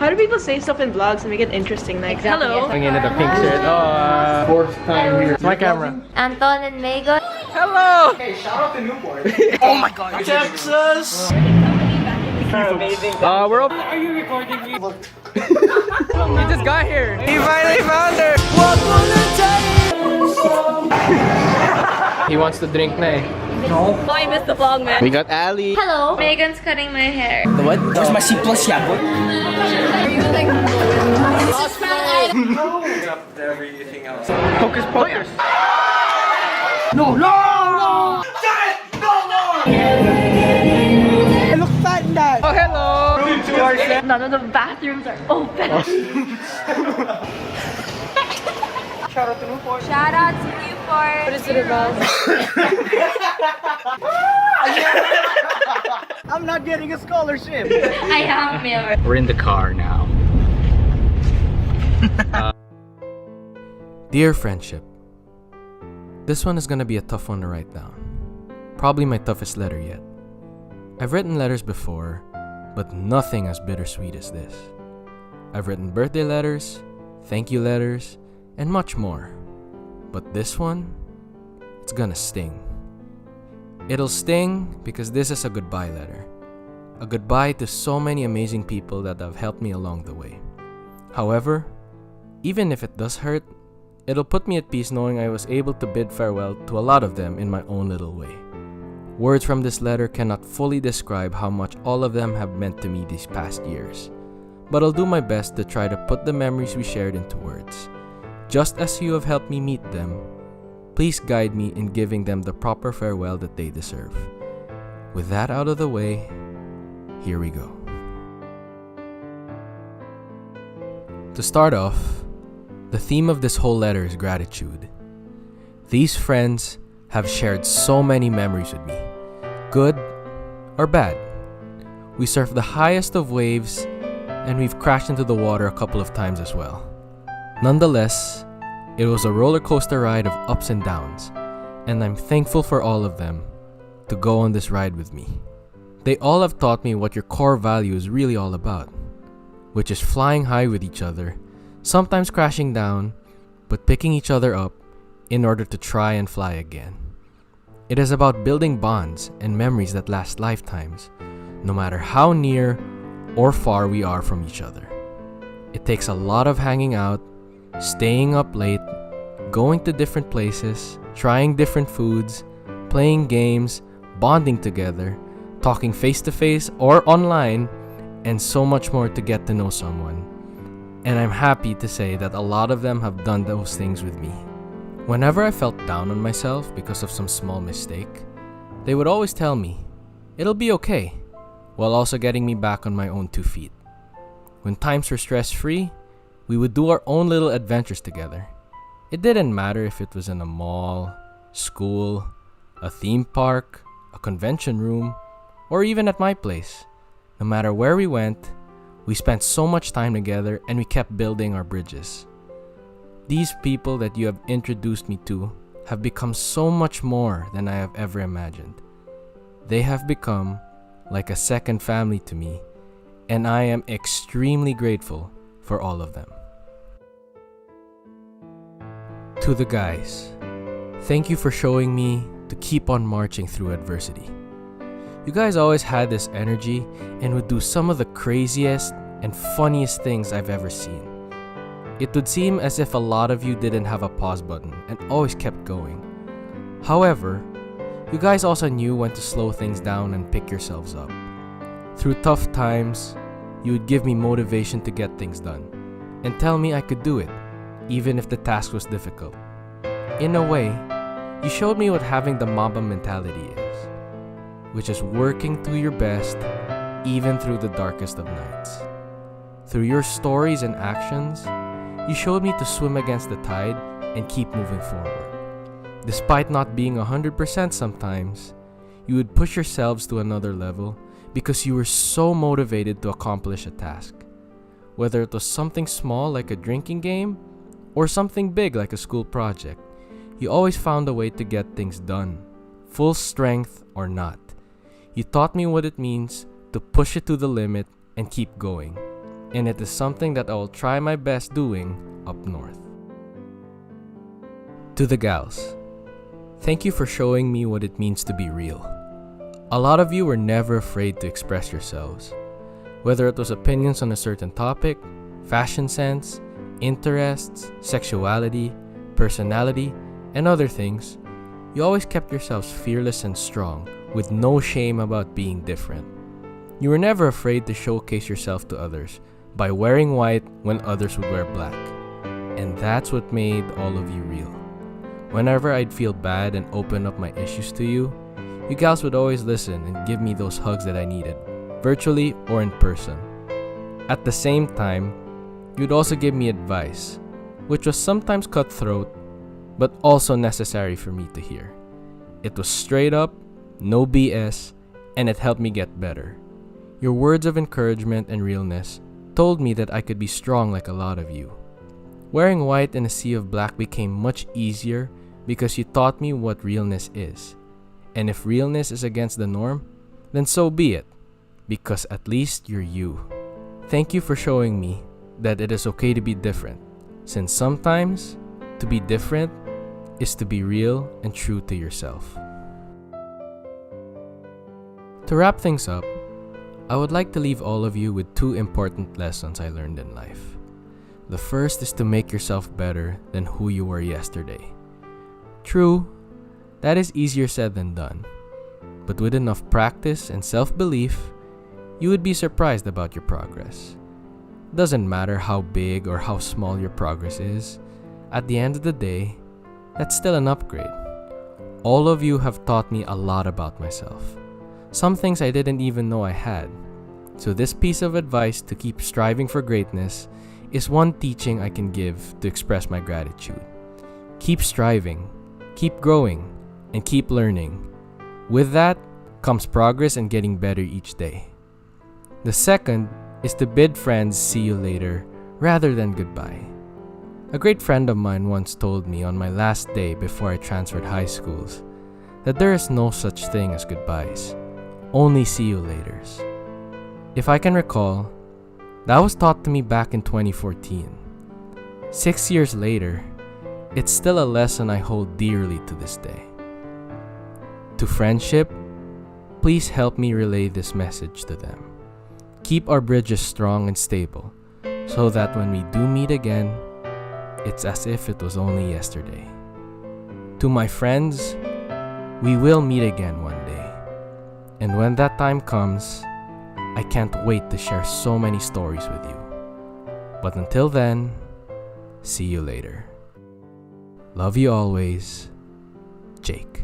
How do people say stuff in vlogs and make it interesting? Like, hello. I'm into the pink shirt. Oh, fourth time here. It's my camera. Anton and Megan. Hello! Hey, shout out to Newport. Oh my god, Texas! Amazing. We're open. Are you recording me? We just got here. He finally found her. What He wants to drink na eh. No. Oh, I missed the vlog, man. We got Ali. Hello. Megan's cutting my hair. The what? Where's my C+ yakult? Are you like Everything else. Focus, focus. No, no, no! No more! I look fat in that. Oh, hello. None of the bathrooms are open. Shout out to Newport. Shout out to Newport. What is it about? I'm not getting a scholarship. I have milk. We're in the car now. Dear friendship, this one is gonna be a tough one to write down. Probably my toughest letter yet. I've written letters before, but nothing as bittersweet as this. I've written birthday letters, thank you letters, and much more. But this one, it's gonna sting. It'll sting because this is a goodbye letter. A goodbye to so many amazing people that have helped me along the way. However, even if it does hurt, it'll put me at peace knowing I was able to bid farewell to a lot of them in my own little way. Words from this letter cannot fully describe how much all of them have meant to me these past years, but I'll do my best to try to put the memories we shared into words. Just as you have helped me meet them, please guide me in giving them the proper farewell that they deserve. With that out of the way, here we go. To start off, the theme of this whole letter is gratitude. These friends have shared so many memories with me, good or bad. We surfed the highest of waves and we've crashed into the water a couple of times as well. Nonetheless, it was a roller coaster ride of ups and downs, and I'm thankful for all of them to go on this ride with me. They all have taught me what your core value is really all about, which is flying high with each other, sometimes crashing down, but picking each other up in order to try and fly again. It is about building bonds and memories that last lifetimes, no matter how near or far we are from each other. It takes a lot of hanging out, staying up late, going to different places, trying different foods, playing games, bonding together, talking face-to-face or online, and so much more to get to know someone. And I'm happy to say that a lot of them have done those things with me. Whenever I felt down on myself because of some small mistake, they would always tell me, "It'll be okay," while also getting me back on my own 2 feet. When times were stress-free, we would do our own little adventures together. It didn't matter if it was in a mall, school, a theme park, a convention room, or even at my place. No matter where we went, we spent so much time together and we kept building our bridges. These people that you have introduced me to have become so much more than I have ever imagined. They have become like a second family to me, and I am extremely grateful for all of them. To the guys, thank you for showing me to keep on marching through adversity. You guys always had this energy and would do some of the craziest and funniest things I've ever seen. It would seem as if a lot of you didn't have a pause button and always kept going. However, you guys also knew when to slow things down and pick yourselves up. Through tough times, you would give me motivation to get things done and tell me I could do it, even if the task was difficult. In a way, you showed me what having the Mamba mentality is, which is working to your best even through the darkest of nights. Through your stories and actions, you showed me to swim against the tide and keep moving forward. Despite not being 100% sometimes, you would push yourselves to another level because you were so motivated to accomplish a task. Whether it was something small like a drinking game or something big like a school project, you always found a way to get things done, full strength or not. You taught me what it means to push it to the limit and keep going. and it is something that I will try my best doing up north. To the gals, thank you for showing me what it means to be real. A lot of you were never afraid to express yourselves. Whether it was opinions on a certain topic, fashion sense, interests, sexuality, personality, and other things, you always kept yourselves fearless and strong, with no shame about being different. You were never afraid to showcase yourself to others by wearing white when others would wear black. And that's what made all of you real. Whenever I'd feel bad and open up my issues to you, you gals would always listen and give me those hugs that I needed, virtually or in person. At the same time, you'd also give me advice, which was sometimes cutthroat, but also necessary for me to hear. It was straight up, no BS, and it helped me get better. Your words of encouragement and realness told me that I could be strong like a lot of you. Wearing white in a sea of black became much easier because you taught me what realness is. And if realness is against the norm, then so be it, because at least you're you. Thank you for showing me that it is okay to be different, since sometimes to be different is to be real and true to yourself. To wrap things up, I would like to leave all of you with 2 important lessons I learned in life. The first is to make yourself better than who you were yesterday. True, that is easier said than done, but with enough practice and self-belief, you would be surprised about your progress. It doesn't matter how big or how small your progress is, at the end of the day, that's still an upgrade. All of you have taught me a lot about myself. Some things I didn't even know I had. So this piece of advice to keep striving for greatness is one teaching I can give to express my gratitude. Keep striving, keep growing, and keep learning. With that comes progress and getting better each day. The second is to bid friends see you later rather than goodbye. A great friend of mine once told me on my last day before I transferred high schools that there is no such thing as goodbyes, only see you laters. If I can recall, that was taught to me back in 2014. 6 years later, it's still a lesson I hold dearly to this day. To friendship, please help me relay this message to them. Keep our bridges strong and stable, so that when we do meet again, it's as if it was only yesterday. To my friends, we will meet again one day. And when that time comes, I can't wait to share so many stories with you. But until then, see you later. Love you always, Jake.